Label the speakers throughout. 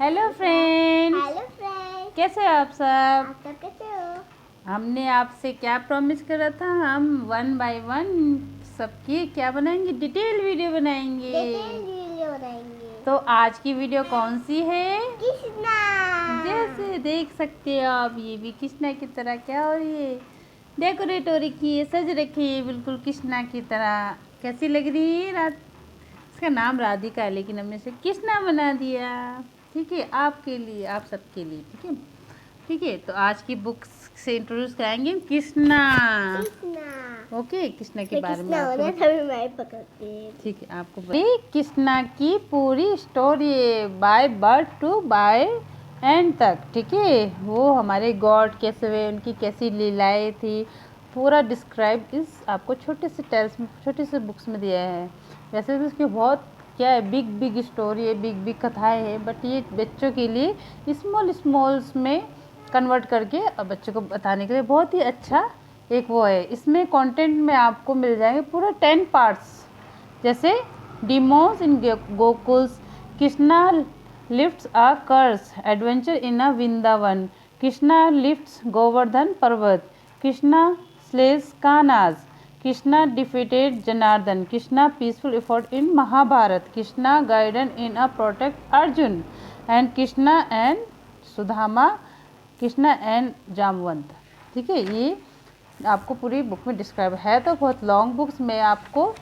Speaker 1: Hello friends,
Speaker 2: hello friends.
Speaker 1: कैसे हो आप सब?
Speaker 2: आप सब कैसे हो?
Speaker 1: हमने आपसे क्या प्रॉमिस करा था? हम 1 बाय 1 सबकी क्या बनाएंगे? डिटेल वीडियो बनाएंगे।
Speaker 2: डिटेल वीडियो बनाएंगे।
Speaker 1: तो आज की वीडियो कौन सी है?
Speaker 2: कृष्णा।
Speaker 1: जैसे देख सकते हो आप, ये भी कृष्णा की तरह क्या हो रही है, डेकोरेट हो रखी है, सज रखी है बिल्कुल कृष्णा की तरह। कैसी लग रही है? इसका नाम राधिका है, लेकिन हमने इसे कृष्णा बना दिया। ठीक है, आपके लिए, आप सबके लिए। ठीक है, ठीक है। तो आज की बुक्स से इंट्रोड्यूस कराएंगे कृष्णा।
Speaker 2: कृष्णा।
Speaker 1: ओके, कृष्णा के बारे में
Speaker 2: कृष्णा
Speaker 1: आपको
Speaker 2: होना तभी मैं पकड़ती हूँ।
Speaker 1: ठीक है, आपको ये कृष्णा की पूरी स्टोरी है, by birth to by end तक। ठीक है, वो हमारे गॉड कैसे हुए, उनकी कैसी लीलाएं थी, पूरा डिस्क्राइब इस आपको छोटे से टेल्स में, छोटे से बुक्स में दिया है। वैसे तो इसकी बहुत क्या है, बिग बिग स्टोरी है, बिग बिग कथाएं हैं, बट ये बच्चों के लिए स्मॉल स्मॉल्स में कन्वर्ट करके अब बच्चों को बताने के लिए बहुत ही अच्छा एक वो है। इसमें कंटेंट में आपको मिल जाएंगे पूरा 10 पार्ट्स, जैसे demons in Gokul's, Krishna lifts a curse, adventure in a Vrindavan, Krishna lifts Govardhan Parvat, Krishna slays Kansa, Krishna defeated Janardan, Krishna peaceful effort in Mahabharat, Krishna guiding in a protect Arjun, and Krishna and Sudama, Krishna and Jamvant. ठीक है, ये आपको पूरी बुक में डिस्क्राइब है। तो बहुत लॉन्ग बुक्स में आपको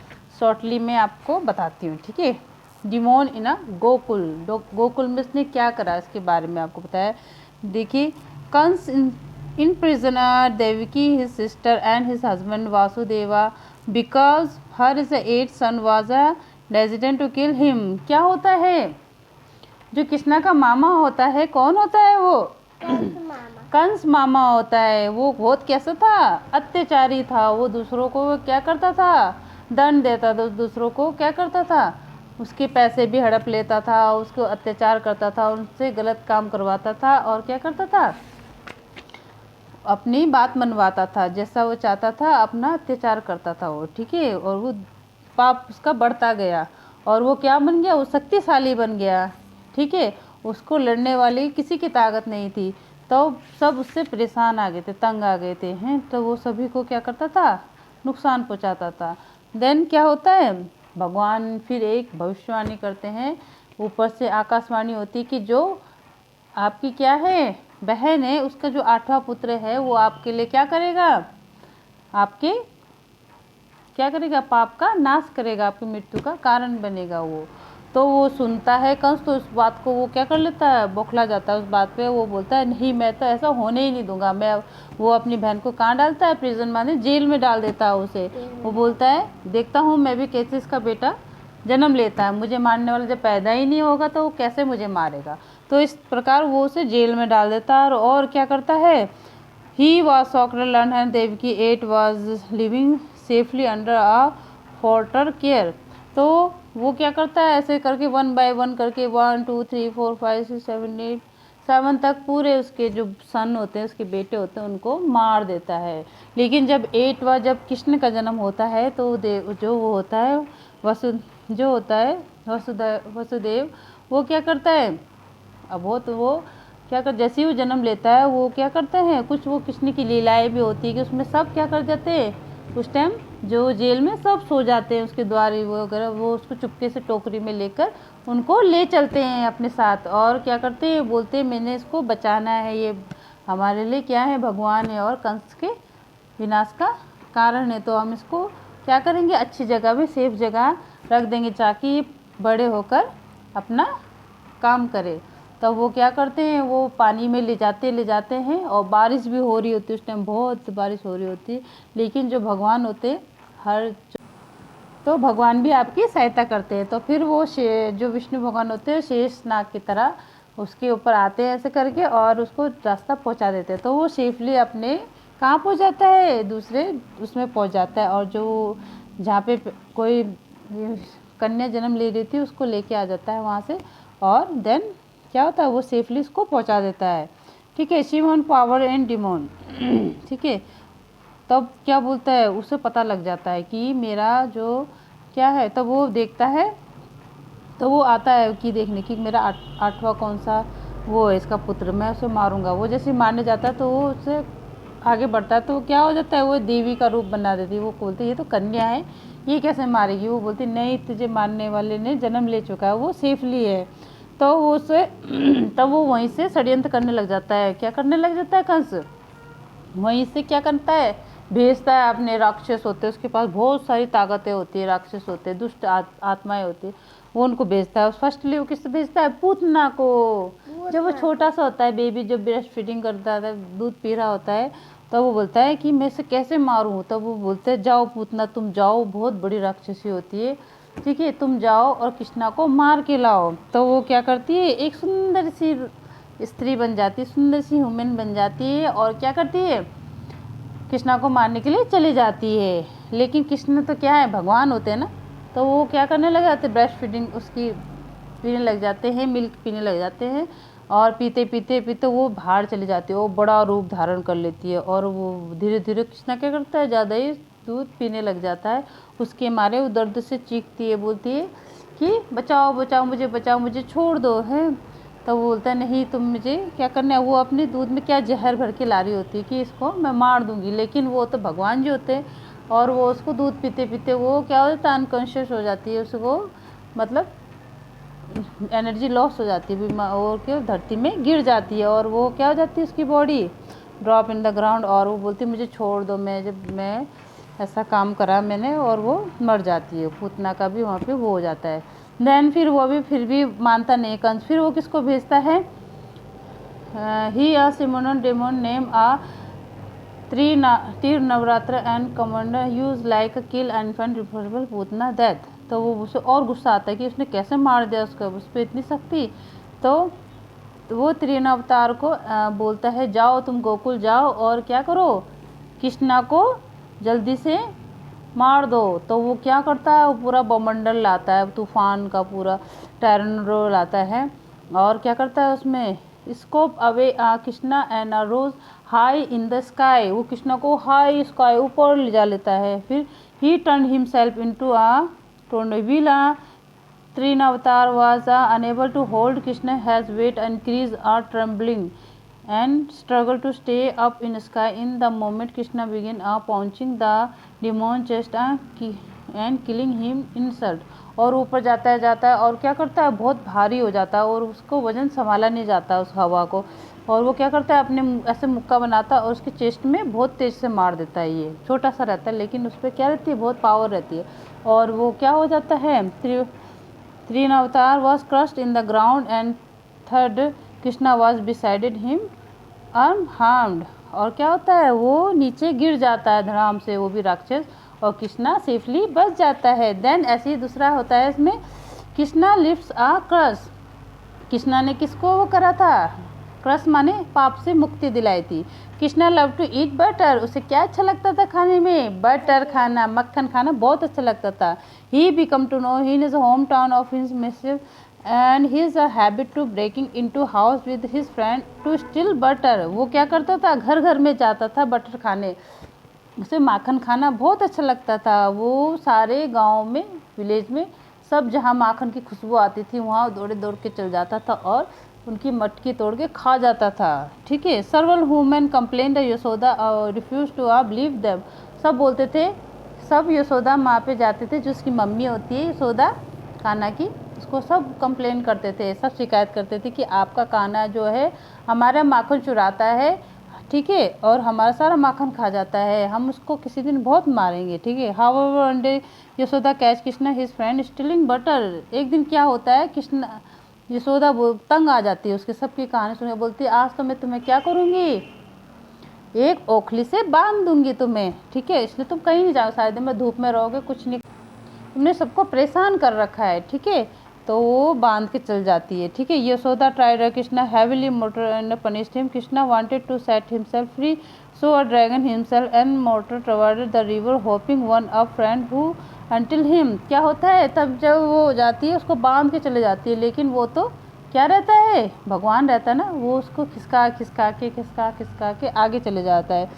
Speaker 1: शॉर्टली में आपको बताती हूँ। ठीक है, डिमोन इन अ गोकुल, गोकुल में इसने क्या करा इसके बारे में आपको बताया। देखिए, Kansa in prisoner Devaki his sister and his husband Vasudeva because her is eight son was a destined to kill him. क्या होता है, जो कृष्णा का मामा होता है, कौन होता है वो? कंस मामा होता है। वो बहुत कैसा था, अत्याचारी था। वो दूसरों को क्या करता था, दंड देता था, दूसरों को क्या करता था, उसके पैसे भी हड़प लेता था, उसको अत्याचार करता था, उनसे गलत काम करवाता था, और क्या करता था, अपनी बात मनवाता था, जैसा वो चाहता था अपना अत्याचार करता था वो। ठीक है, और वो पाप उसका बढ़ता गया, और वो क्या बन गया, वो शक्तिशाली बन गया। ठीक है, उसको लड़ने वाली किसी की ताकत नहीं थी, तो सब उससे परेशान आ गए थे, तंग आ गए थे हैं। तो वो सभी को क्या करता था, नुकसान पहुंचाता था। देन क्या होता है, भगवान फिर एक भविष्यवाणी करते हैं, ऊपर से आकाशवाणी होती कि जो आपकी क्या है, बहन है, उसका जो 8वां पुत्र है वो आपके लिए क्या करेगा, आपके क्या करेगा, पाप का नाश करेगा, आपकी मृत्यु का कारण बनेगा वो। तो वो सुनता है कंस, तो उस बात को वो क्या कर लेता है, बौखला जाता है उस बात पे। वो बोलता है नहीं, मैं तो ऐसा होने ही नहीं दूंगा। मैं, वो अपनी बहन को कहाँ डालता है, प्रिजन माने जेल में डाल देता है उसे। वो बोलता है देखता हूँ मैं भी कैसे इसका बेटा जन्म लेता है, मुझे मारने वाला जब पैदा ही नहीं होगा तो वो कैसे मुझे मारेगा। तो इस प्रकार वो उसे जेल में डाल देता है। और क्या करता है, he was shocked learn and Devaki eight was living safely under a foster care. तो वो क्या करता है, ऐसे करके 1 बाय 1 करके 1 2 3 4 5 6 7 8 7 तक पूरे उसके जो सन होते हैं, उसके बेटे होते हैं, उनको मार देता है। लेकिन जब 8वां, जब कृष्ण का जन्म होता है, तो जो वो होता है वसु जो होता है वसुदेव, वो क्या करता है, अब वो क्या कर, जैसे ही वो जन्म लेता है, वो क्या करते हैं, कुछ वो कृष्ण की लीलाएं भी होती है कि उसमें सब क्या कर जाते हैं, उस टाइम जो जेल में सब सो जाते हैं, उसके द्वार वो वगैरह, वो उसको चुपके से टोकरी में लेकर उनको ले चलते हैं अपने साथ। और क्या करते हैं, बोलते हैं मैंने इसको बचाना है, ये हमारे लिए क्या है, भगवान है, और कंस के विनाश का कारण है। तो हम इसको क्या करेंगे, अच्छी जगह में, सेफ जगह रख देंगे, ताकि बड़े होकर अपना काम करे। तब वो क्या करते हैं, वो पानी में ले जाते हैं, और बारिश भी हो रही होती है उस टाइम, बहुत बारिश हो रही होती है। लेकिन जो भगवान होते हर तो भगवान भी आपकी सहायता करते हैं। तो फिर वो जो विष्णु भगवान होते हैं, शेष नाग की तरह उसके ऊपर आते हैं ऐसे करके, और उसको रास्ता पहुंचा देते हैं। तो वो सेफली अपने कहाँ पहुंच जाता है, दूसरे उसमें पहुंच जाता है। और जो जहाँ पे कोई कन्या जन्म ले रही थी, उसको लेके आ जाता है वहाँ से, और देन क्या होता है, वो सेफली उसको पहुंचा देता है। ठीक है, शिमोन पावर एंड डिमोन। ठीक है, तब क्या बोलता है, उसे पता लग जाता है कि मेरा जो क्या है, तब वो देखता है तो वो आता है कि देखने की मेरा आठवां कौन सा वो है इसका पुत्र, मैं उसे मारूंगा। वो जैसे मारने जाता है तो वो उससे आगे बढ़ता है, तो वो क्या हो जाता है, वो देवी का रूप बना देती है। वो बोलती है ये तो कन्या है, ये कैसे मारेगी। वो बोलती नहीं, तुझे मारने वाले ने जन्म ले चुका है, वो सेफली है। तो वो उसे तब वो वहीं से षड्यंत्र करने लग जाता है। क्या करने लग जाता है कंस, वहीं से क्या करता है, भेजता है अपने राक्षस होते हैं, उसके पास बहुत सारी ताकतें होती है, राक्षस होते हैं, दुष्ट आत्माएं होती है, वो उनको भेजता है। फर्स्टली वो किससे भेजता है, पूतना को। जब वो छोटा सा होता है बेबी, जब ब्रेस्ट फीडिंग करता है, दूध पी रहा होता है, तब वो बोलता है कि मैं इसे कैसे मारूं। तब वो बोलते हैं जाओ पूतना, तुम जाओ, बहुत बड़ी राक्षसी होती है, ठीक है, तुम जाओ और कृष्णा को मार के लाओ। तो वो क्या करती है, एक सुंदर सी स्त्री बन जाती है, सुंदर सी वुमेन बन जाती है, और क्या करती है, कृष्णा को मारने के लिए चली जाती है। लेकिन कृष्ण तो क्या है, भगवान होते हैं ना, तो वो क्या करने लग जाते हैं, ब्रेस्ट फीडिंग उसकी पीने लग जाते हैं, मिल्क पीने लग जाते हैं, और पीते पीते पीते वो बाहर चली जाती है, वो बड़ा रूप धारण कर लेती है, और वो धीरे धीरे कृष्णा क्या करता है, ज़्यादा ही दूध पीने लग जाता है। उसके मारे वो दर्द से चीखती है, बोलती है कि बचाओ बचाओ मुझे, बचाओ मुझे, छोड़ दो है। तो वो बोलता है नहीं, तुम मुझे क्या करना है। वो अपने दूध में क्या जहर भर के ला रही होती है कि इसको मैं मार दूंगी, लेकिन वो तो भगवान जी होते हैं, और वो उसको दूध पीते पीते वो क्या हो जाता है, अनकॉन्शियस हो जाती है, उसको मतलब एनर्जी लॉस हो जाती है, और क्या धरती में गिर जाती है, और वो क्या हो जाती है, उसकी body drop in the ground, और वो बोलती है मुझे छोड़ दो, मैं ऐसा काम करा मैंने, और वो मर जाती है। पूतना का भी वहाँ पे वो हो जाता है। देन फिर भी मानता नहीं कंस, फिर वो किसको भेजता है, he a summon demon name a तीर नवरात्र and commander use like kill and fun reversible Putana death. तो वो उसे और गुस्सा आता है कि उसने कैसे मार दिया, उसका उस पर इतनी शक्ति। तो वो त्रिन अवतार को बोलता है जाओ तुम गोकुल जाओ, और क्या करो, कृष्णा को जल्दी से मार दो। तो वो क्या करता है, वो पूरा बमंडल लाता है, तूफान का पूरा टैरनरो लाता है, और क्या करता है उसमें scope away Krishna and rose high in the sky. वो कृष्णा को हाई स्काई ऊपर ले जा लेता है। फिर he turn himself into a टोर्नेविल त्रिन अवतार was unable to hold Krishna has weight increase are trembling and struggle to stay up in sky. In the moment Krishna began punching the demon chest and killing him insult. और ऊपर जाता है और क्या करता है, बहुत भारी हो जाता है, और उसको वजन संभाला नहीं जाता उस हवा को, और वो क्या करता है, अपने ऐसे मुक्का बनाता है और उसके चेस्ट में बहुत तेज से मार देता है। ये छोटा सा रहता है, लेकिन उस पर क्या रहती है, बहुत पावर रहती है, और वो क्या हो जाता है, Three avatar was crushed in the ground and third Krishna was beside him unharmed. और क्या होता है, वो नीचे गिर जाता है धड़ाम से, वो भी राक्षस, और कृष्णा सेफली बच जाता है। देन ऐसे ही दूसरा होता है इसमें, कृष्णा लिफ्ट्स अ क्रस। कृष्णा ने किसको वो करा था, क्रस माने पाप से मुक्ति दिलाई थी। Krishna love to eat butter, उसे क्या अच्छा लगता था खाने में, बटर खाना, मक्खन खाना बहुत अच्छा लगता था। He become to know he is home town of his mister and his a habit to breaking into house with his friend to steal butter. वो क्या करता था, घर घर में जाता था बटर खाने, उसे माखन खाना बहुत अच्छा लगता था। वो सारे गाँव में, विलेज में, सब जहाँ माखन की खुशबू आती थी वहाँ दौड़े दौड़ के चल जाता था, और उनकी मटकी तोड़ के खा जाता था, ठीक है। Several women complain Yashoda refuse to believe them. सब बोलते थे, सब यशोदा माँ पे जाते थे, जो उसकी मम्मी होती है यशोदा कान्हा की, उसको सब कंप्लेन करते थे, सब शिकायत करते थे कि आपका कान्हा जो है हमारा माखन चुराता है, ठीक है, और हमारा सारा माखन खा जाता है, हम उसको किसी दिन बहुत मारेंगे, ठीक है। However one day Yashoda catch Krishna his friend stealing butter. एक दिन क्या होता है, कृष्णा यशोदा तंग आ जाती है, उसके सबकी कहानी सुन के बोलती है आज तो मैं तुम्हें क्या करूँगी, एक ओखली से बांध दूंगी तुम्हें, ठीक है, इसलिए तुम कहीं नहीं जाओ, सारे दिन में धूप में रहोगे, कुछ नहीं, तुमने सबको परेशान कर रखा है, ठीक है। तो वो बांध के चल जाती है, ठीक है। Yashoda tried Krishna heavily mortar and punished him. Krishna wanted to set himself free, so a dragged himself and mortar toward the river hoping one a friend who until him. क्या होता है, तब जब वो हो जाती है उसको बांध के चले जाती है, लेकिन वो तो क्या रहता है, भगवान रहता है ना, वो उसको खिसका खिसका के आगे चले जाता है।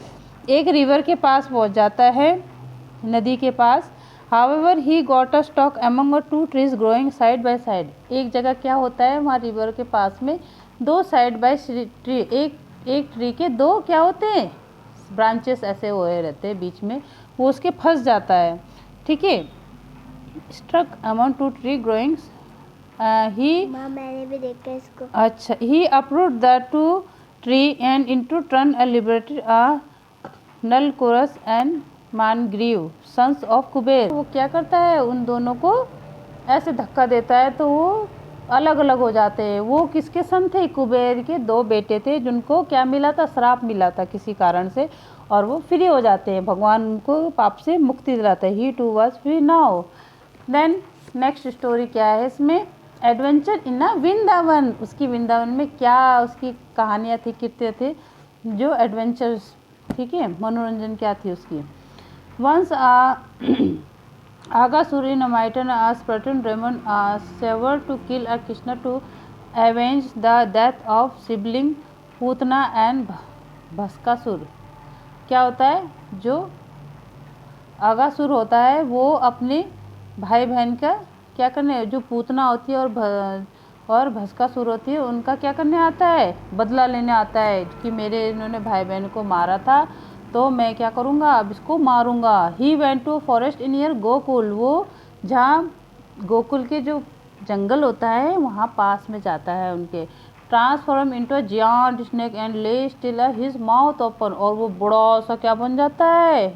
Speaker 1: एक रिवर के पास पहुंच जाता है, नदी के पास, however he got a stuck among two trees growing side by side. एक जगह क्या होता है वहाँ रिवर के पास में दो साइड बाय ट्री, एक ट्री के दो क्या होते हैं ब्रांचेस ऐसे हुए रहते हैं बीच में, वो उसके फंस जाता है। ठीक है, struck among two tree growing he
Speaker 2: माँ मैंने भी देखा इसको।
Speaker 1: अच्छा, he approved the two tree and into turn a liberated a Nalakuvara and Manigriva sons of Kuber. वो क्या करता है उन दोनों को ऐसे धक्का देता है तो वो अलग अलग हो जाते हैं। वो किसके सन थे? कुबेर के दो बेटे थे जिनको क्या मिला था? श्राप मिला था किसी कारण से, और वो फ्री हो जाते हैं। भगवान उनको पाप से मुक्ति दिलाते हैं। He too was free now. Then next story क्या है इसमें? Adventure in a Vrindavan. उसकी वृंदावन में क्या उसकी कहानियाँ थी, कितने थे जो एडवेंचर्स, ठीक है, मनोरंजन क्या थी उसकी। Once Aghasur in a Mitan asked Pratin Raman Sever to kill a Krishna to avenge the death of sibling Putana and Bhaskasur। क्या होता है? जो आगासुर होता है वो अपने भाई बहन का क्या करने, जो पूतना होती है और भस्कासुर होती है उनका क्या करने आता है? बदला लेने आता है कि मेरे इन्होंने भाई बहन को मारा था तो मैं क्या करूँगा, अब इसको मारूंगा। He went to forest in near Gokul. वो जहाँ गोकुल के जो जंगल होता है वहाँ पास में जाता है उनके। Transform into a giant snake and ले स्टिल हिज माउथ ओपन। और वो बड़ा सा क्या बन जाता है?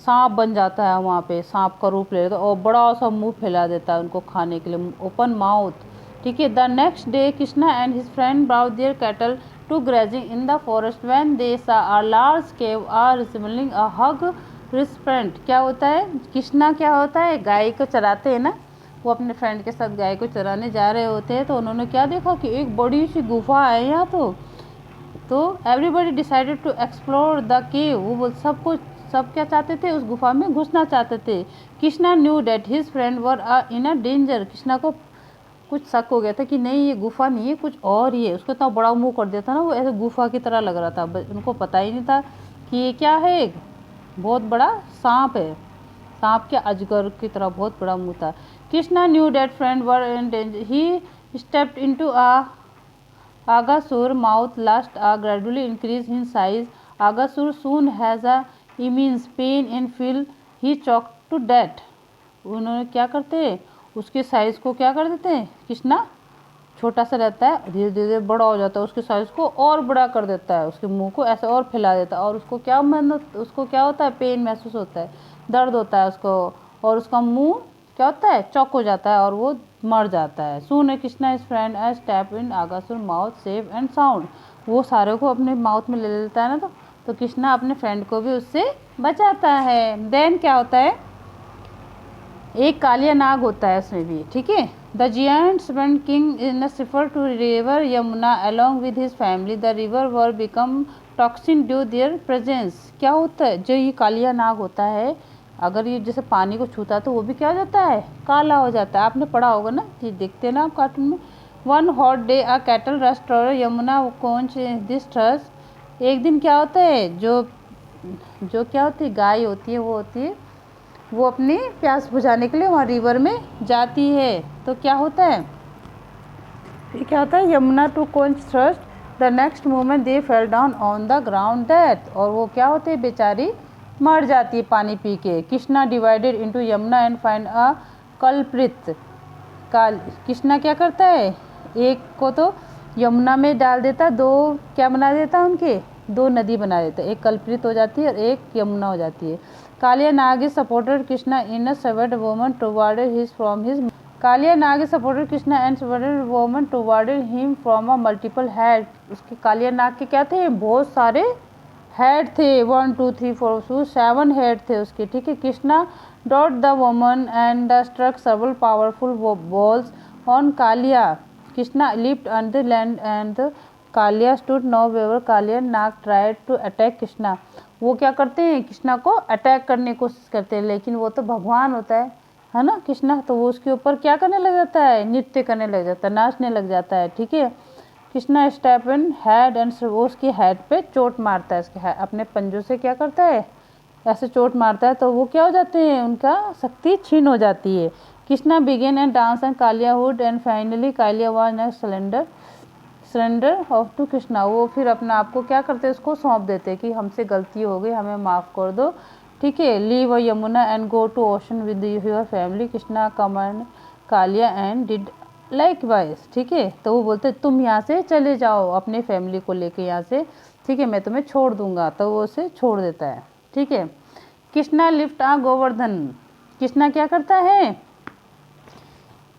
Speaker 1: सांप बन जाता है। वहाँ पे सांप का रूप ले लेता है और बड़ा सा मुंह फैला देता है उनको खाने के लिए, ओपन माउथ। ठीक है। The next day Krishna and his friend brought their cattle to grazing in the forest when they saw a large cave are resembling a huge serpent. क्या होता है? कृष्णा क्या होता है? गाय को चराते हैं ना, वो अपने फ्रेंड के साथ गाय को चराने जा रहे होते हैं तो उन्होंने क्या देखा कि एक बड़ी सी गुफा है यहाँ। तो everybody decided to explore the cave. वो सब क्या चाहते थे? उस गुफा में घुसना चाहते थे। Krishna knew that his friend were in a danger. कृष्णा को कुछ शक हो गया था कि नहीं ये गुफा नहीं है, कुछ और ही है। उसको इतना बड़ा मुंह कर दिया था ना, वो ऐसे गुफा की तरह लग रहा था। उनको पता ही नहीं था कि ये क्या है, एक बहुत बड़ा सांप है। सांप के अजगर की तरह बहुत बड़ा मुंह था। Krishna knew that friend were in danger. He stepped into a Aghasur mouth lust gradually increased in size. Aghasur soon has a immense pain and feel he choked to death। उन्होंने क्या करते हैं? उसके साइज को क्या कर देते हैं? कृष्णा छोटा सा रहता है, धीरे धीरे बड़ा हो जाता है, उसके साइज को और बड़ा कर देता है, उसके मुंह को ऐसे और फैला देता है और उसको क्या होता है? पेन महसूस होता है, दर्द होता है उसको, और उसका मुंह क्या होता है? चौक हो जाता है और वो मर जाता है। Soon Krishna is friend as tap in Aghasur mouth safe and sound. वो सारे को अपने माउथ में ले लेता है ना, तो कृष्णा अपने फ्रेंड को भी उससे बचाता है। देन क्या होता है? एक कालिया नाग होता है उसमें भी। ठीक है। The giants went king in a cipher to river Yamuna along with his family. The river were become toxin due their presence. क्या होता है? जो ये कालिया नाग होता है, अगर ये जैसे पानी को छूता है तो वो भी क्या हो जाता है? काला हो जाता है। आपने पढ़ा होगा ना, ये देखते हैं ना आप कार्टून में। One hot day a cattle rust Yamuna Konch this trust. एक दिन क्या होता है? जो क्या होती है? गाय होती है, वो अपनी प्यास बुझाने के लिए वहाँ रिवर में जाती है। तो क्या होता है? फिर क्या होता है? Yamuna to conch thrust the next moment they fell down on the ground death. और वो क्या होती है? बेचारी मर जाती है पानी पी के। Krishna divided into Yamuna and find a culprit. Krishna क्या करता है? एक को तो यमुना में डाल देता, दो क्या बना देता उनके? दो नदी बना देता। एक कल्प्रित हो जाती है और एक यमुना हो जाती है। Kaliya Nag is supported Krishna in a severed woman towarded his from his. Kaliya Nag is supported Krishna and severed woman towarded him from a multiple head. उसके कालिया नाग के क्या थे? बहुत सारे हेड थे। 1 2 3 4 7 हेड थे उसके। ठीक है। कृष्णा डॉट the venom and struck several powerful blows on Kaliya. Krishna lift on the land and Kaliya stood no waver Kaliya Nag tried to attack Krishna. वो क्या करते हैं? कृष्णा को अटैक करने की कोशिश करते हैं, लेकिन वो तो भगवान होता है ना कृष्णा, तो वो उसके ऊपर क्या करने लग जाता है? नृत्य करने लग जाता है, नाचने लग जाता है। ठीक है। Krishna step in head and वो उसकी हेड पे चोट मारता है, अपने पंजों से क्या करता है? ऐसे चोट मारता है तो वो क्या हो जाते हैं, उनका शक्ति छीन हो जाती है। Krishna began and dance and Kaliya would and finally Kaliya was next surrender of to Krishna. वो फिर अपना आप को क्या करते हैं, उसको सौंप देते हैं कि हमसे गलती हो गई, हमें माफ़ कर दो, ठीक है। Leave a Yamuna and go to ocean with your family. Krishna command Kaliya and did likewise, ठीक है। तो वो बोलते तुम यहाँ से चले जाओ अपने फैमिली को लेके यहाँ से, ठीक है, मैं तुम्हें छोड़ दूंगा। तो वो उसे छोड़ देता है, ठीक है। कृष्णा लिफ्ट आ गोवर्धन। कृष्णा क्या करता है,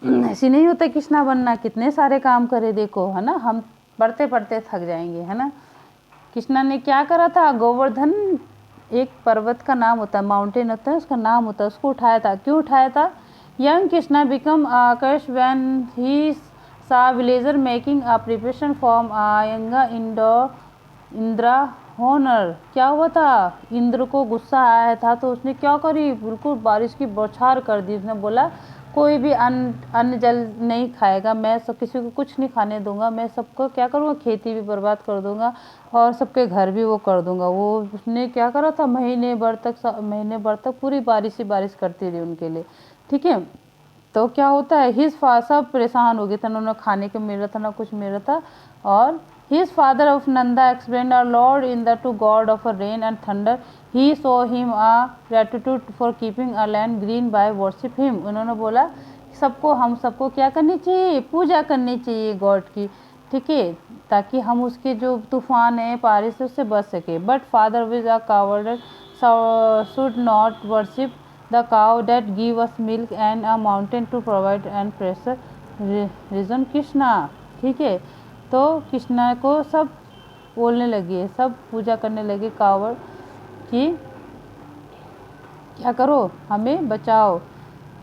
Speaker 1: ऐसी नहीं होता कृष्णा बनना, कितने सारे काम करे देखो, है ना, हम पढ़ते पढ़ते थक जाएंगे, है ना। कृष्णा ने क्या करा था, गोवर्धन एक पर्वत का नाम होता है, माउंटेन होता है, उसका नाम होता है, उसको उठाया था। क्यों उठाया था, यंग कृष्णा बिकम आकाश when he saw villager making a preparation form आयंगा इंद्रा होनर। क्या हुआ था, इंद्र को गुस्सा आया था तो उसने क्या करी, बिल्कुल बारिश की बौछार कर दी। उसने बोला कोई भी अन्न जल नहीं खाएगा, मैं सब किसी को कुछ नहीं खाने दूंगा, मैं सबको क्या करूँगा, खेती भी बर्बाद कर दूंगा और सबके घर भी वो कर दूंगा। वो उसने क्या करा था, महीने भर तक पूरी बारिश ही बारिश करती रही उनके लिए, ठीक है। तो क्या होता है, सब परेशान हो गए थे, उन्होंने खाने को मिल रहा था ना कुछ मिल रहा था। और his father of Nanda explained our Lord in the to God of rain and thunder. He saw him a gratitude for keeping a land green by worship him. उन्होंने बोला हम सबको क्या करनी चाहिए, पूजा करनी चाहिए गॉड की, ठीक है, ताकि हम उसके जो तूफान है बारिश से उससे बच सके। But father with a coward should not worship the cow that give us milk and a mountain to provide and pressure reason Krishna, ठीक है। तो कृष्णा को सब बोलने लगे, सब पूजा करने लगे कावड़ कि क्या करो, हमें बचाओ।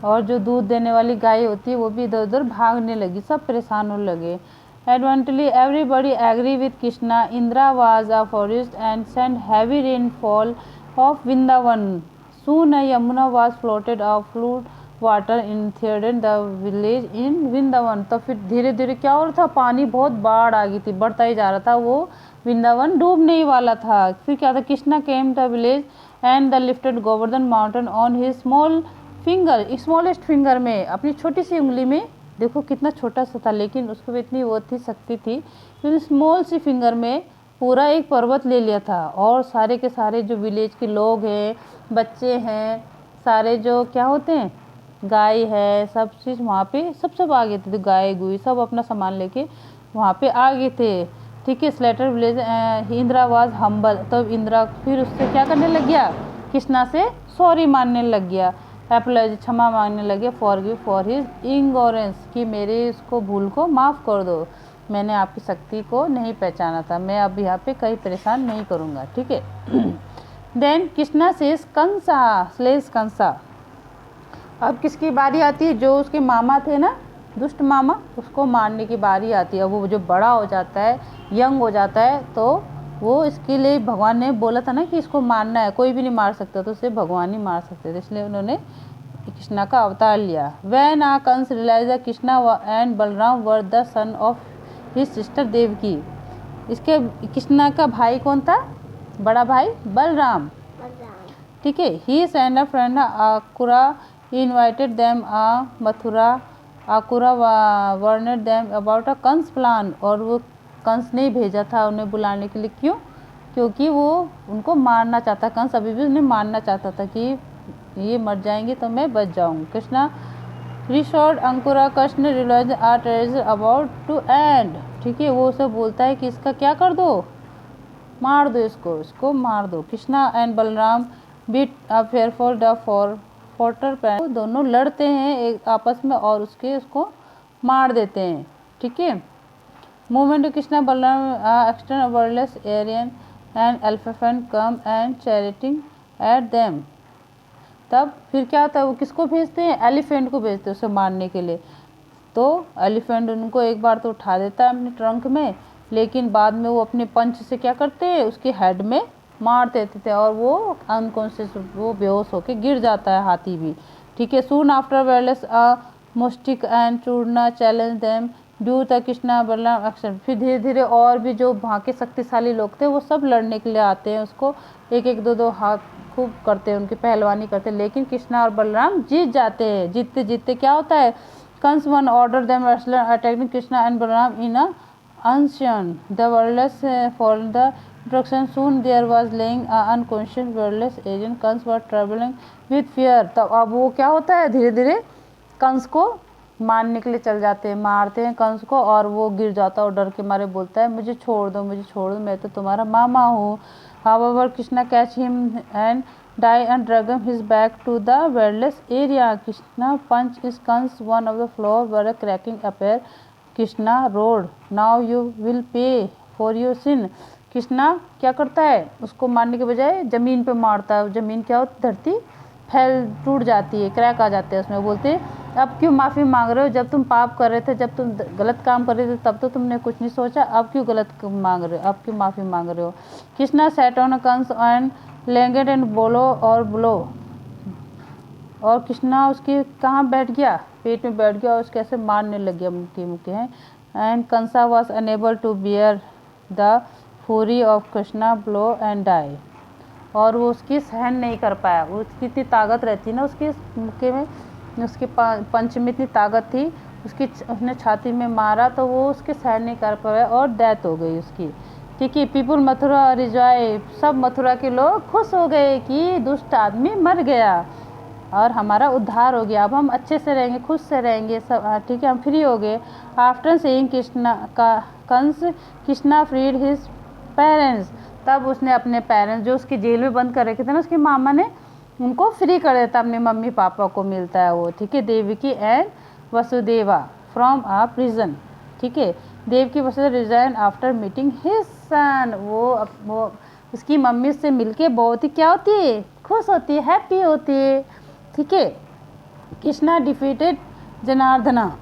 Speaker 1: और जो दूध देने वाली गाय होती है वो भी इधर उधर भागने लगी, सब परेशान होने लगे। Eventually everybody agree with Krishna. Indira was a forest and send heavy rainfall of Vrindavan. Soon Yamuna was floated of flood water in third the village in Vrindavan. तो फिर धीरे धीरे क्या हो रहा था, पानी बहुत बाढ़ आ गई थी, बढ़ता ही जा रहा था, वो वृंदावन डूबने ही वाला था। फिर क्या था, Krishna came the village and the lifted Govardhan mountain on his small finger, smallest finger में, अपनी छोटी सी उंगली में, देखो कितना छोटा सा था लेकिन उसको इतनी वो थी, शक्ति थी, फिर स्मॉल सी फिंगर में पूरा एक पर्वत ले लिया था। और सारे के सारे जो विलेज के लोग हैं, बच्चे हैं, सारे जो क्या होते हैं, गाय है, सब चीज़ वहाँ पे सब आ गए थे, तो गाय गुई सब अपना सामान लेके वहाँ पे आ गए थे, ठीक है। Slater village Indira was humble. तब इंदिरा फिर उससे क्या करने लग गया, कृष्णा से सॉरी मानने लग गया, एपोलॉजी क्षमा मांगने लगे, फॉरगिव फॉर हिज इग्नोरेंस, कि मेरे उसको भूल को माफ़ कर दो, मैंने आपकी शक्ति को नहीं पहचाना था, मैं अब यहाँ पे कहीं परेशान नहीं करूँगा, ठीक है। Then Krishna says Kansa slays Kansa. अब किसकी बारी आती है, जो उसके मामा थे ना, दुष्ट मामा, उसको मारने की बारी आती है। वो जो बड़ा हो जाता है, यंग हो जाता है, तो वो इसके लिए भगवान ने बोला था ना कि इसको मारना है, कोई भी नहीं मार सकता, तो उसे भगवान ही मार सकते थे, इसलिए उन्होंने कृष्णा का अवतार लिया। When uh Kansa realise the Krishna and Balram were the son of his sister Devaki. इसके कृष्णा का भाई कौन था, बड़ा भाई बलराम, ठीक है। He send a friend Akrura, he invited them Mathura. Akrura warned them about a Kansa plan, और वो कंस ने भेजा था उन्हें बुलाने के लिए। क्यों, क्योंकि वो उनको मारना चाहता, कंस अभी भी उन्हें मारना चाहता था कि ये मर जाएंगे तो मैं बच जाऊंगा। Krishna reassured Akrura Krishna realise are treasure about to end, ठीक है। वो उसे बोलता है कि इसका क्या कर दो, मार दो, इसको मार दो। Krishna and Balram beat a fearful the fighter pan, दोनों लड़ते हैं एक आपस में और उसको मार देते हैं, ठीक है। Movement Krishna Balram extern wordless arena and elephant come and charging at them. तब फिर क्या होता है, वो किसको भेजते हैं, एलिफेंट को भेजते हैं उसे मारने के लिए। तो एलिफेंट उनको एक बार तो उठा देता है अपने ट्रंक में, लेकिन बाद में वो अपने पंच से क्या करते हैं, उसके हेड में मार देते थे और वो अनकॉन्शियस, वो बेहोश होके गिर जाता है, हाथी भी, ठीक है। सून आफ्टर वेलेस मोस्टिक एंड चूर्णा challenge them due the Krishna Balram action. फिर धीरे धीरे और भी जो वहाँ के शक्तिशाली लोग थे वो सब लड़ने के लिए आते हैं, उसको एक एक दो हाथ खूब करते हैं, उनकी पहलवानी करते हैं, लेकिन कृष्णा और बलराम जीत जाते हैं। जीतते जीतते क्या होता है, Kansa one order them wrestler attacking Krishna and Balram in a अनशन the worldless for the instruction soon there was laying unconscious worldless agent Kansa were travelling with fear. तब अब वो क्या होता है, धीरे धीरे कंस को मारने के लिए चल जाते हैं, मारते हैं कंस को, और वो गिर जाता है और डर के मारे बोलता है मुझे छोड़ दो, मुझे छोड़ दो, मैं तो तुम्हारा मामा हूँ। However Krishna catch him and die and drag his back to the worldless area. Krishna punched his Kans one of the floor where a cracking appeared. Krishna roared, now you will pay for your sin. Krishna क्या करता है, उसको मारने के बजाय ज़मीन पे मारता है। ज़मीन क्या होती, धरती फैल टूट जाती है, क्रैक आ जाते हैं उसमें। बोलते अब क्यों माफ़ी मांग रहे हो, जब तुम पाप कर रहे थे, जब तुम गलत काम कर रहे थे तब तो तुमने कुछ नहीं सोचा, अब क्यों गलत मांग रहे हो, अब क्यों माफ़ी मांग रहे हो। Krishna sat on Kansa and लेंगेट एंड बोलो और ब्लो, और कृष्णा उसके कहाँ बैठ गया, पेट में बैठ गया और उसके ऐसे मारने लग गया मुक्के मुक्के हैं। And Kansa was unable to bear the fury of Krishna blow and die, और वो उसकी सहन नहीं कर पाया। उसकी इतनी ताकत रहती ना उसके मुक्के में, उसके पंच में इतनी ताकत थी, उसने छाती में मारा तो वो उसके सहन नहीं कर पाया और डेथ हो गई उसकी। ठीक है, पीपुल मथुरा रिजॉय, सब मथुरा के लोग खुश हो गए कि दुष्ट आदमी मर गया और हमारा उद्धार हो गया, अब हम अच्छे से रहेंगे, खुश से रहेंगे सब। ठीक है, हम फ्री हो गए। आफ्टर सेइंग कृष्णा का Kansa Krishna freed his parents, तब उसने अपने पेरेंट्स जो उसके जेल में बंद कर रखे थे ना, उसके मामा ने उनको फ्री कर देता, अपने मम्मी पापा को मिलता है वो। ठीक है, Devaki and Vasudeva from a prison. ठीक है, Devaki Vasudeva resign after meeting his son, वो उसकी मम्मी से मिलके बहुत ही क्या होती है, खुश होती है, हैप्पी होती है। ठीक है, कृष्णा डिफीटेड जनार्दना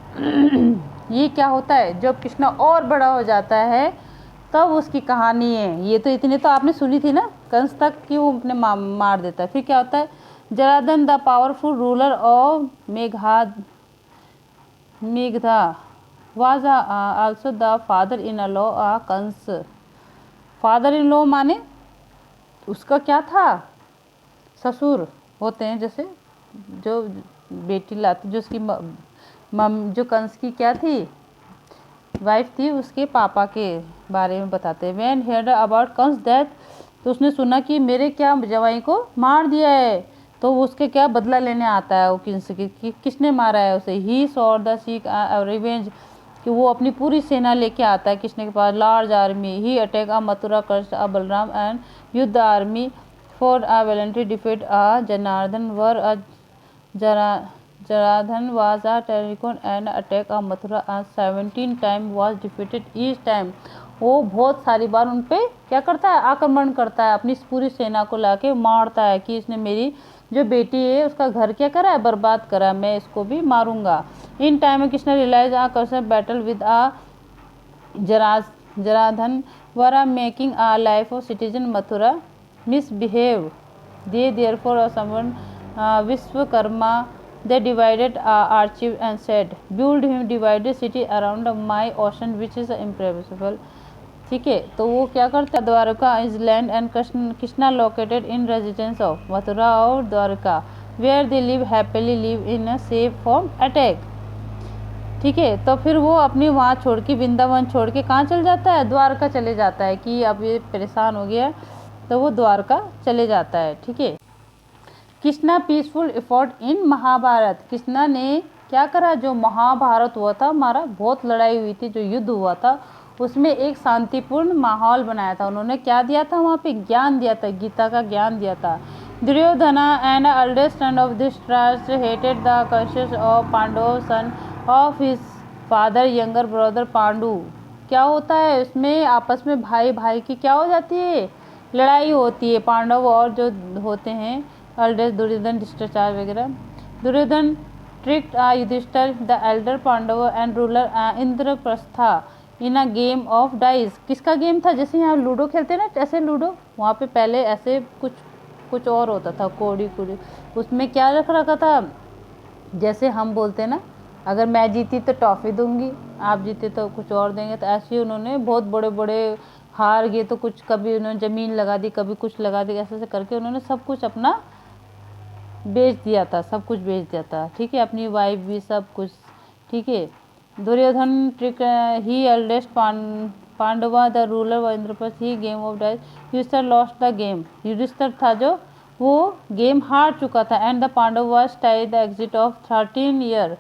Speaker 1: ये क्या होता है, जब कृष्णा और बड़ा हो जाता है तब उसकी कहानी है। ये तो इतने तो आपने सुनी थी ना, कंस तक कि वो अपने मार देता है। फिर क्या होता है, Jarasandha the powerful ruler of Magadha was also the father in law Kansa. Father in law माने उसका क्या था, ससुर होते हैं, जैसे जो बेटी लाती, जो उसकी जो कंस की क्या थी, वाइफ थी, उसके पापा के बारे में बताते हैं। व्हेन हेard अबाउट कंस डेथ, तो उसने सुना कि मेरे क्या जवाई को मार दिया है, तो उसके क्या बदला लेने आता है वो कंस की, किसने मारा है उसे। He saw the seek revenge, कि वो अपनी पूरी सेना लेके आता है कृष्ण के पास, large army. He attack a Mathura curse a Balram and युद्ध army for a voluntary defeat a Janardan were a Jaradhan was a Terracon and attack of Mathura 17 times was defeated each time। वो बहुत सारी बार उन पे क्या करता है, आक्रमण करता है, अपनी पूरी सेना को लाके मारता है कि इसने मेरी जो बेटी है उसका घर क्या करा है, बर्बाद करा, मैं इसको भी मारूंगा। In time Krishna realise a कर्सन battle with a Jarasandha were a making a life of citizen Mathura misbehave, they therefore someone Vishwakarma they divided archive and said build him divided city around my ocean which is impregnable। ठीक है, तो वो क्या करता है, Dwarka is land and Krishna located in residence of Mathura और Dwarka where they live happily live in a safe from attack. ठीक है, तो फिर वो अपनी वहाँ छोड़ के, वृंदावन छोड़ के कहाँ चल जाता है, द्वारका चले जाता है कि अब ये परेशान हो गया, तो वो द्वारका चले जाता है। ठीक है, Krishna peaceful effort in Mahabharat, कृष्णा ने क्या करा, जो महाभारत हुआ था हमारा, बहुत लड़ाई हुई थी, जो युद्ध हुआ था उसमें एक शांतिपूर्ण माहौल बनाया था। उन्होंने क्या दिया था वहाँ पे, ज्ञान दिया था, गीता का ज्ञान दिया था। Duryodhana and eldest son of Dhritarashtra hated the cousins of Pandava son of his father younger brother Pandu. क्या होता है उसमें, आपस में भाई भाई की क्या हो जाती है, लड़ाई होती है। पांडव और जो होते हैं एल्डर दुर्योधन शिष्टाचार वगैरह, Duryodhan tricked Yudhishthir the elder Pandava and ruler Indraprastha in a game of dice. किसका गेम था, जैसे यहाँ लूडो खेलते ना, ऐसे लूडो, वहाँ पे पहले ऐसे कुछ और होता था, कोड़ी कुड़ी, उसमें क्या रख रखा था, जैसे हम बोलते ना, अगर मैं जीती तो टॉफ़ी दूंगी, आप जीते तो कुछ और देंगे, तो ऐसे ही उन्होंने बहुत बड़े बड़े हार गए तो कुछ, कभी उन्होंने ज़मीन लगा दी, कभी कुछ लगा दी, ऐसे ऐसे करके उन्होंने सब कुछ अपना बेच दिया था, सब कुछ बेच दिया था, ठीक है, अपनी वाइफ भी, सब कुछ, ठीक है। Duryodhan trick he eldest Pandava the ruler व Indraprastha he game of dice Yudhishthir lost the game. Yudhishthir था जो वो गेम हार चुका था। And the Pandav was tied the exit of 13 year,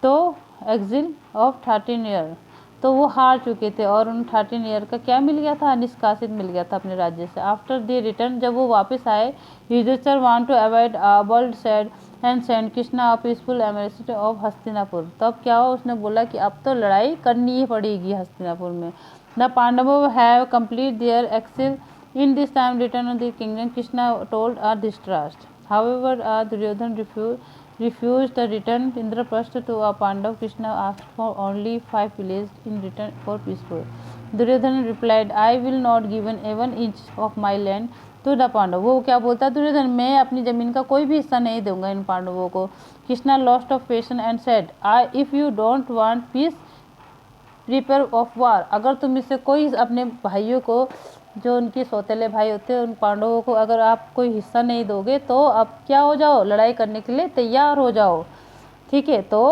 Speaker 1: तो एग्जिल ऑफ 13 ईयर, तो वो हार चुके थे और उन 13 ईयर का क्या मिल गया था, निष्कासित मिल गया था अपने राज्य से। आफ्टर द रिटर्न, जब वो वापस आए, Yudhishthir want to avoid world sad and send Krishna peaceful emissary of Hastinapur. तब क्या हुआ, उसने बोला कि अब तो लड़ाई करनी ही पड़ेगी हस्तिनापुर में। The Pandava have complete their exile in this time return the kingdom Krishna told Dhritarashtra. However Duryodhan refused the return Indraprastha to a Pandav. Krishna asked for only 5 villages in return for peaceful. Duryodhana replied, I will not give even inch of my land to the Pandav. वो क्या बोलता है दुर्योधन, मैं अपनी जमीन का कोई भी हिस्सा नहीं दूंगा इन पांडवों को। Krishna lost of patience and said, if you don't want piece prepare of war. अगर तुम इससे कोई अपने भाइयों को, जो उनके सौतेले भाई होते हैं, उन पांडवों को अगर आप कोई हिस्सा नहीं दोगे तो अब क्या हो जाओ, लड़ाई करने के लिए तैयार हो जाओ, ठीक है। तो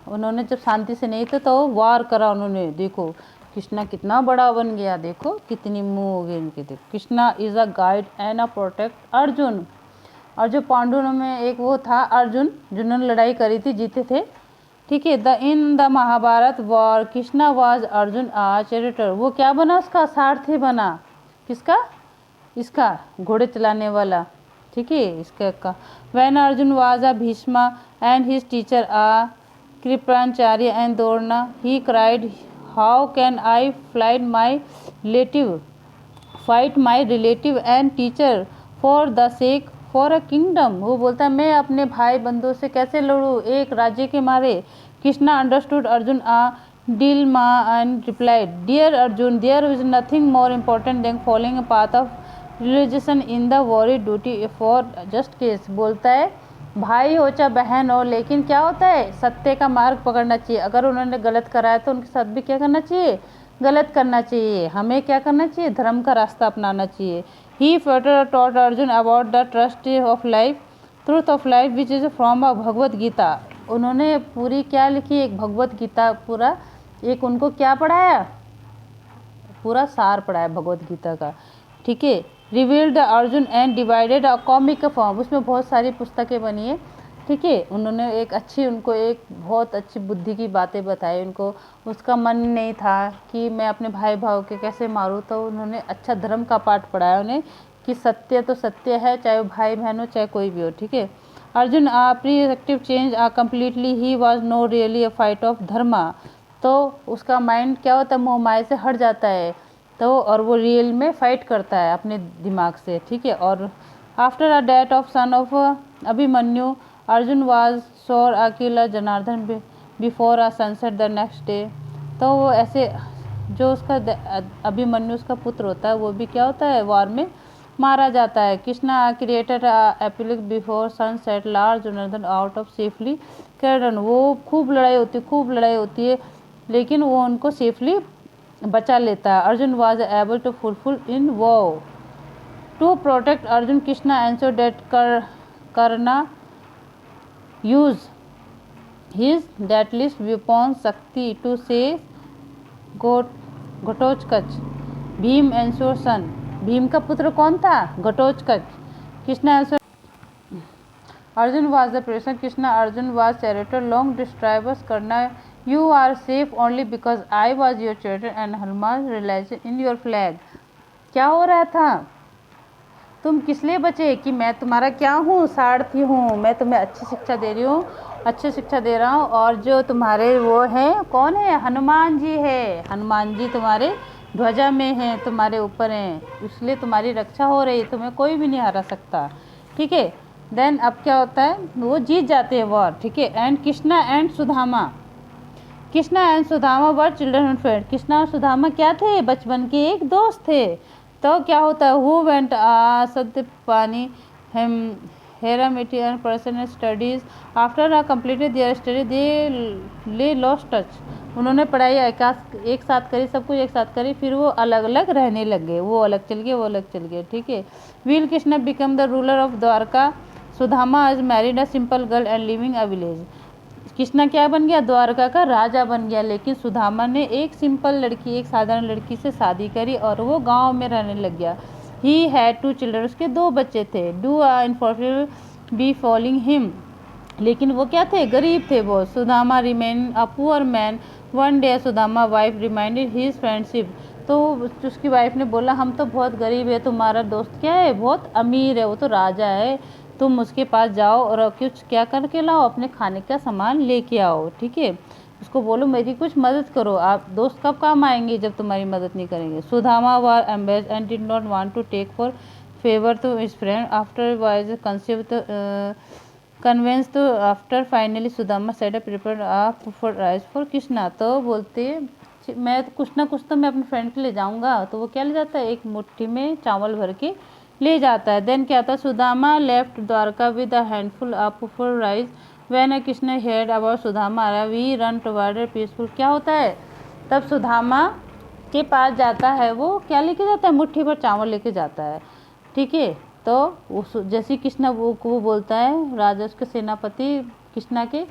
Speaker 1: उन्होंने जब शांति से नहीं थे तो वार करा उन्होंने। देखो कृष्णा कितना बड़ा बन गया, देखो कितनी मुँह हो गई इनके। देखो Krishna is a guide and a protect Arjun. और जो पांडवों में एक वो था अर्जुन, जिन्होंने लड़ाई करी थी, जीते थे, ठीक है। In the Mahabharat war Krishna was Arjun a charioteer. वो क्या बना, उसका सारथी बना। किसका, इसका घोड़े चलाने वाला, ठीक है, इसका। When Arjun was a Bhishma and his teacher uh Kripacharya and Drona, he cried, how can I fight my relative and teacher for the sake for a kingdom. वो बोलता है मैं अपने भाई बंधुओं से कैसे लड़ूँ एक राज्य के मारे। Krishna understood Arjun uh dilemma and replied, dear Arjun, there is nothing more important than following a path of religion in the warrior duty for just cause. बोलता है भाई हो चाहे बहन हो, लेकिन क्या होता है, सत्य का मार्ग पकड़ना चाहिए। अगर उन्होंने गलत करा है तो उनके साथ भी क्या करना चाहिए, गलत करना चाहिए। हमें क्या करना चाहिए, धर्म का रास्ता अपनाना चाहिए। He further taught Arjun about the truth of life which is from a Bhagavad Gita. उन्होंने पूरी क्या लिखी, एक भगवत गीता, पूरा एक उनको क्या पढ़ाया, पूरा सार पढ़ाया भगवत गीता का, ठीक है। Revealed Arjun and divided a comic form, उसमें बहुत सारी पुस्तकें बनी है, ठीक है। उन्होंने एक अच्छी, उनको एक बहुत अच्छी बुद्धि की बातें बताई। उनको उसका मन नहीं था कि मैं अपने भाई भाव के कैसे मारूं, तो उन्होंने अच्छा धर्म का पाठ पढ़ाया उन्हें कि सत्य तो सत्य है, चाहे वो भाई बहन हो चाहे कोई भी हो, ठीक है। Arjun proactive change completely, he was no really a fight of dharma. तो उसका माइंड क्या होता है, मोह माया से हट जाता है, तो और वो रियल में फाइट करता है अपने दिमाग से, ठीक है। और after a death of son of Abhimanyu, Arjun was sure अकेला Janardan before a sunset the next day. तो वो ऐसे, जो उसका अभिमन्यु उसका पुत्र होता है, वो भी क्या होता है, वार में मारा जाता है। कृष्णा क्रिएटेड एपिलिक before sunset large Janardan out of safely Karan. वो खूब लड़ाई होती है, लेकिन वो उनको सेफली बचा लेता है। Arjun was able to fulfil in vow to protect Arjun Krishna answer that Karna use his deadliest weapon Shakti to slay Ghatotkacha. Bhim answer son, Bhim का पुत्र कौन था, Ghatotkacha. Krishna answer Arjun was the प्रेशन Krishna Arjun was charioteer long डिस्ट्राइबस Karna, you are safe only because I was your charioteer and Hanuman realise in your flag. क्या हो रहा था, तुम किस लिए बचे, कि मैं तुम्हारा क्या हूँ, सारथी हूँ, मैं तुम्हें अच्छी शिक्षा दे रही हूँ, अच्छी शिक्षा दे रहा हूँ। और जो तुम्हारे वो हैं, कौन है, हनुमान जी है, हनुमान जी तुम्हारे ध्वजा में हैं, तुम्हारे ऊपर हैं, इसलिए तुम्हारी रक्षा हो रही है, तुम्हें कोई भी नहीं हरा सकता, ठीक है। देन अब क्या होता है, वो जीत जाते हैं वॉर, ठीक है। And Krishna and Sudama, Krishna and Sudama were children friend. Krishna और सुदामा क्या थे, बचपन के एक दोस्त थे। तो क्या होता है, हु वेंट सत्यपानी हेरामिटी person studies after completed their study they lost touch. उन्होंने पढ़ाई एक साथ करी, सब कुछ एक साथ करी, फिर वो अलग अलग रहने लग गए, वो अलग चल गए, वो अलग चल गए, ठीक है। Wheel Krishna become the ruler of Dwarka, Sudama is married a simple girl and living a village. Krishna क्या बन गया, द्वारका का राजा बन गया, लेकिन सुदामा ने एक सिंपल लड़की, एक साधारण लड़की से शादी करी और वो गांव में रहने लग गया। ही हैड 2 चिल्ड्रन, उसके 2 बच्चे थे। Do unfortunately be following him, लेकिन वो क्या थे, गरीब थे वो। Sudama remain a poor man. One day Sudama wife reminded his friendship, तो उसकी वाइफ ने बोला हम तो बहुत गरीब है, तुम्हारा दोस्त क्या है, बहुत अमीर है, वो तो राजा है, तुम उसके पास जाओ और कुछ क्या करके लाओ, अपने खाने का सामान लेके आओ, ठीक है। उसको बोलो मेरी कुछ मदद करो, आप दोस्त कब काम आएंगे जब तुम्हारी मदद नहीं करेंगे। Sudama were embarrassed and did not want to take for favour to his friend after wife's conceived convince, तो after finally Sudama set a prepare for rice for Krishna, तो बोलते मैं कुछ ना कुछ तो मैं अपने फ्रेंड के ले जाऊंगा, तो वो क्या ले जाता है, एक मुट्ठी में चावल भर के ले जाता है। देन क्या था, Sudama left Dwarka with a handful of for rice. When Krishna heard about Sudama he ran toward peaceful, क्या होता है, तब सुदामा के पास जाता है, वो क्या लेके जाता है, मुट्ठी भर चावल लेके जाता है, ठीक है। तो जैसे कृष्णा वो बोलता है, राजा उसके सेनापति कृष्णा के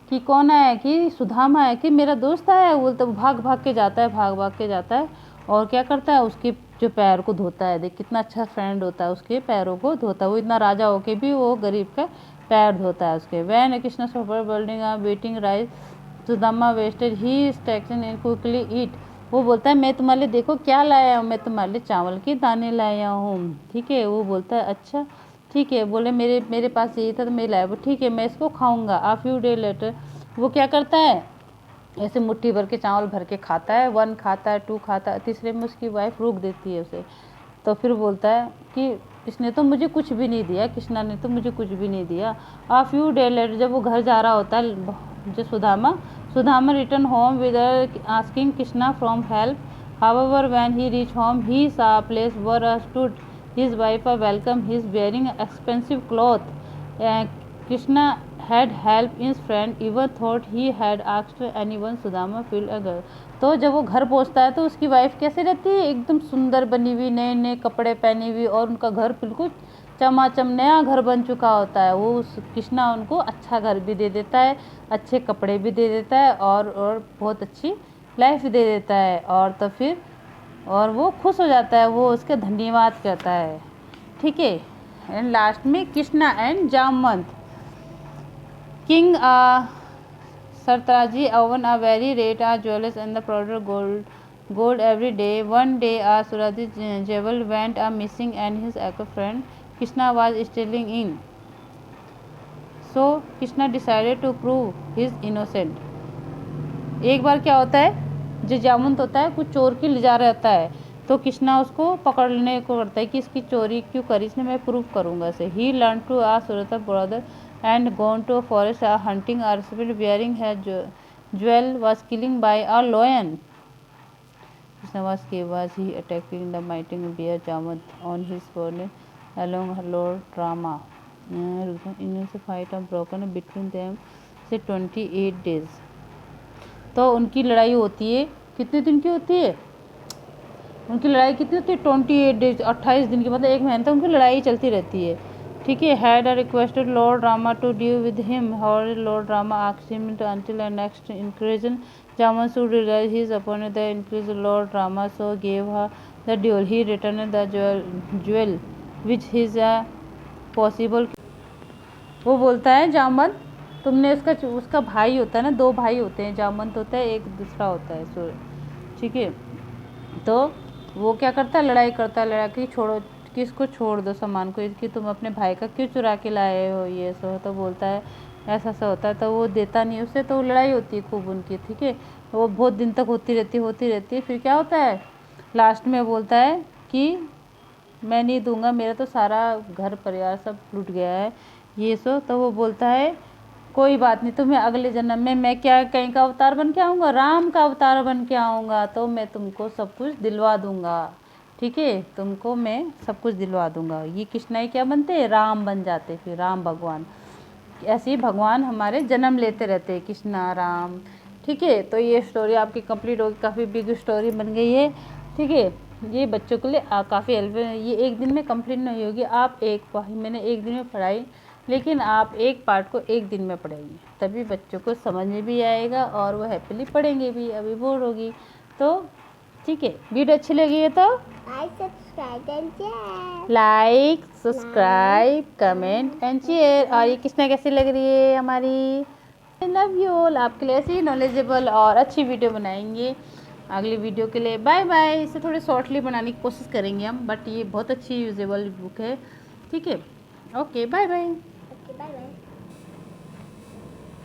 Speaker 1: कि कौन आया, कि सुदामा है, कि मेरा दोस्त आया, वो तो भाग भाग के जाता है, भाग भाग के जाता है और क्या करता है, उसके जो पैर को धोता है। देख कितना अच्छा फ्रेंड होता है, उसके पैरों को धोता है, वो इतना राजा होके भी वो गरीब का पैर धोता है उसके। When Krishna suffer building waiting rice Sudama wasted he स्टैक्सन इन क्विकली ईट, वो बोलता है मैं तुम्हारे लिए देखो क्या लाया हूँ, मैं तुम्हारे लिए चावल के दाने लाया हूँ, ठीक है। वो बोलता है अच्छा ठीक है, बोले मेरे पास यही था तो मैं लाया, ठीक है मैं इसको खाऊंगा। आ फ्यू डे लेटर वो क्या करता है, ऐसे मुट्ठी भर के चावल भर के खाता है, 1 खाता है, 2 खाता है, तीसरे में उसकी वाइफ रोक देती है उसे। तो फिर बोलता है कि इसने तो मुझे कुछ भी नहीं दिया, कृष्णा ने तो मुझे कुछ भी नहीं दिया। आ फ्यू डे लेटर जब वो घर जा रहा होता है जो Sudama return home with asking Krishna from help. However when he reach home he saw place were stood his wife welcome his wearing expensive cloth. Krishna had helped his friend even thought he had asked anyone, Sudama feel a girl। तो जब वो घर पहुंचता है तो उसकी wife कैसे रहती है, एकदम सुंदर बनी हुई, नए नए कपड़े पहनी हुई, और उनका घर बिल्कुल चमाचम नया घर बन चुका होता है। वो उस कृष्णा उनको अच्छा घर भी दे देता है, अच्छे कपड़े भी दे देता है और बहुत अच्छी लाइफ दे देता है, और तो फिर और वो खुश हो जाता है, वो उसके धन्यवाद करता है, ठीक है। एंड लास्ट में Krishna and Jamvant. King Sartaji owned a very rate jewels and the product gold every day. One day Suraj's jewel went missing and his ex-friend Krishna was stealing in. So Krishna decided to prove his innocent. एक बार क्या होता है, जो जामुन होता है कुछ चोर की ले जा रहा होता है, तो कृष्णा उसको पकड़ने को करता है कि इसकी चोरी क्यों करी, इसने मैं प्रूव करूंगा इसे। ही लर्न टू आ सुरता brother and gone to a forest hunting a spirit bearing her jewel was killing by a lion. Krishna was he attacking the mighty bear Jamant on his journey along her Lord Rama. In a fight broken between them say 28 days. तो उनकी लड़ाई होती है, कितने दिन की होती है उनकी लड़ाई, कितनी होती है 28 डेज, 28 दिन की, मतलब 1 महीने तक उनकी लड़ाई चलती रहती है, ठीक है। Had requested lord Rama to deal with him, however lord Rama asked him to until the next incursion Jaman should realize his opponent the increase Lord Rama so gave her the duel. He returned the jewel which is a possible। वो बोलता है जामवंत तुमने उसका भाई होता है ना, 2 भाई होते हैं, जामवंत होता है एक दूसरा होता है सूर्य, ठीक है। तो वो क्या करता है, लड़ाई करता है, लड़ा के छोड़ो कि इसको छोड़ दो सामान को, कि तुम अपने भाई का क्यों चुरा के लाए हो ये सो। तो बोलता है ऐसा सा होता है, तो वो देता नहीं उससे, तो लड़ाई होती है खूब उनकी, ठीक है। वो बहुत दिन तक होती रहती है। फिर क्या होता है, लास्ट में बोलता है कि मैं नहीं दूंगा, मेरा तो सारा घर परिवार सब लूट गया है ये सो। तो वो बोलता है कोई बात नहीं, तुम्हें अगले जन्म में मैं क्या कहीं का अवतार बन के आऊँगा, राम का अवतार बन के आऊँगा, तो मैं तुमको सब कुछ दिलवा दूँगा, ठीक है, तुमको मैं सब कुछ दिलवा दूँगा। ये कृष्णा ही क्या बनते हैं, राम बन जाते, फिर राम भगवान। ऐसे ही भगवान हमारे जन्म लेते रहते हैं, कृष्णा राम, ठीक है, तो ये स्टोरी आपकी कंप्लीट होगी, काफ़ी बिग स्टोरी बन गई है। ठीक है, ये बच्चों के लिए काफ़ी हेल्प है। ये एक दिन में कंप्लीट नहीं होगी, आप मैंने एक दिन में पढ़ाई, लेकिन आप एक पार्ट को एक दिन में पढ़ेंगे, तभी बच्चों को समझ में भी आएगा और वो हैप्पीली पढ़ेंगे भी, अभी बोर होगी तो। ठीक है, वीडियो अच्छी लगी है तो like subscribe comment and share. और ये किसने कैसी लग रही है हमारी, लव यू ऑल। आपके लिए ऐसी नॉलेजेबल और अच्छी वीडियो बनाएंगे अगली वीडियो के लिए। Bye bye. इसे थोड़ी शॉर्टली बनाने की कोशिश करेंगे हम, बट ये बहुत अच्छी यूजेबल बुक है। ठीक है, okay bye bye.
Speaker 2: Bye bye.